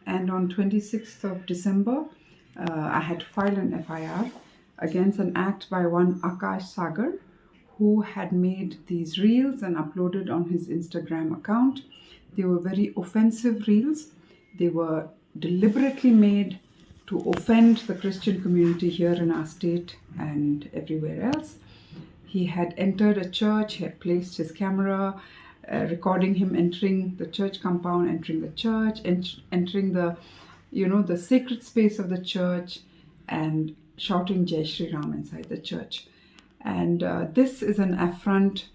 and on 26th of December, I had to file an FIR against an act by one Akash Sagar, who had made these reels and uploaded on his Instagram account. They were very offensive reels. They were deliberately made to offend the Christian community here in our state and everywhere else. He had entered a church, he had placed his camera, recording him entering the church compound, entering the church, entering the sacred space of the church, and shouting Jai Shri Ram inside the church. And this is an affront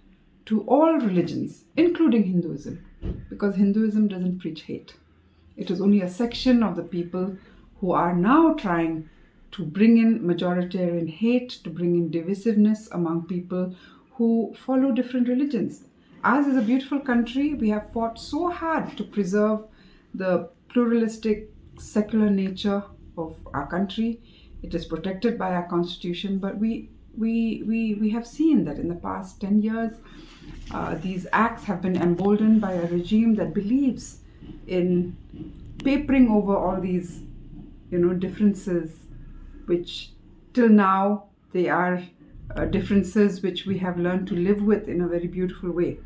to all religions, including Hinduism, because Hinduism doesn't preach hate. It is only a section of the people who are now trying to bring in majoritarian hate, to bring in divisiveness among people who follow different religions. Ours is a beautiful country. We have fought so hard to preserve the pluralistic, secular nature of our country. It is protected by our constitution, but we have seen that in the past 10 years, these acts have been emboldened by a regime that believes in papering over all these, differences, which till now they are differences which we have learned to live with in a very beautiful way.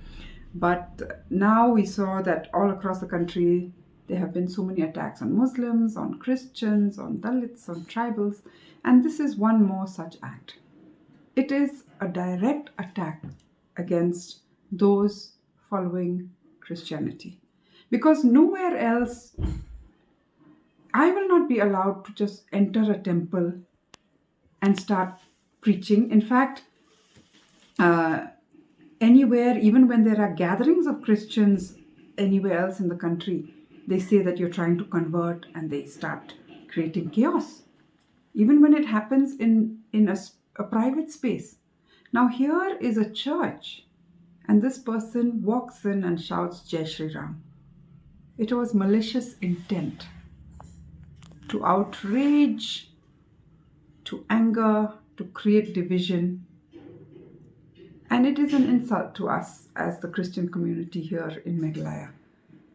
But now we saw that all across the country there have been so many attacks on Muslims, on Christians, on Dalits, on tribals, and this is one more such act. It is a direct attack against those following Christianity, because nowhere else I will not be allowed to just enter a temple and start preaching. In fact, anywhere, even when there are gatherings of Christians anywhere else in the country, they say that you're trying to convert, and they start creating chaos, even when it happens in a private space. Now here is a church, and this person walks in and shouts Jai Shri Ram. It was malicious intent to outrage, to anger, to create division. And it is an insult to us as the Christian community here in Meghalaya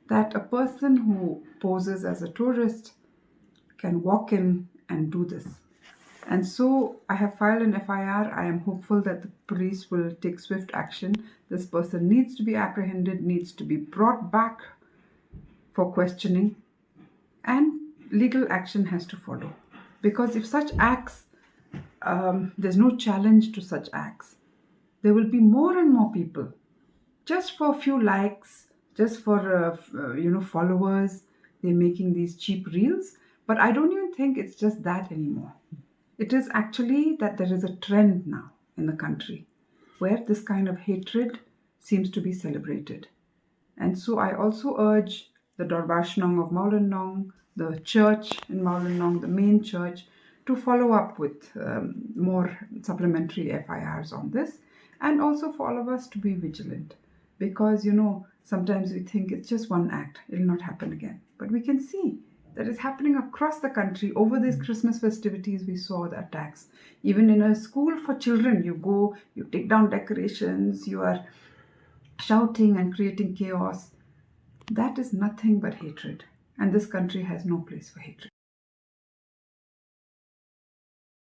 that a person who poses as a tourist can walk in and do this. And so I have filed an FIR. I am hopeful that the police will take swift action. This person needs to be apprehended, needs to be brought back for questioning, and legal action has to follow. Because if such acts, there's no challenge to such acts, there will be more and more people, just for a few likes, just for followers, they're making these cheap reels. But I don't even think it's just that anymore. It is actually that there is a trend now in the country where this kind of hatred seems to be celebrated. And so I also urge the Dorbashnong of Maulandong, the church in Maulandong, the main church, to follow up with more supplementary FIRs on this, and also for all of us to be vigilant, because sometimes we think it's just one act, it'll not happen again, but we can see that is happening across the country. Over these Christmas festivities, we saw the attacks. Even in a school for children, you go, you take down decorations, you are shouting and creating chaos. That is nothing but hatred, and this country has no place for hatred.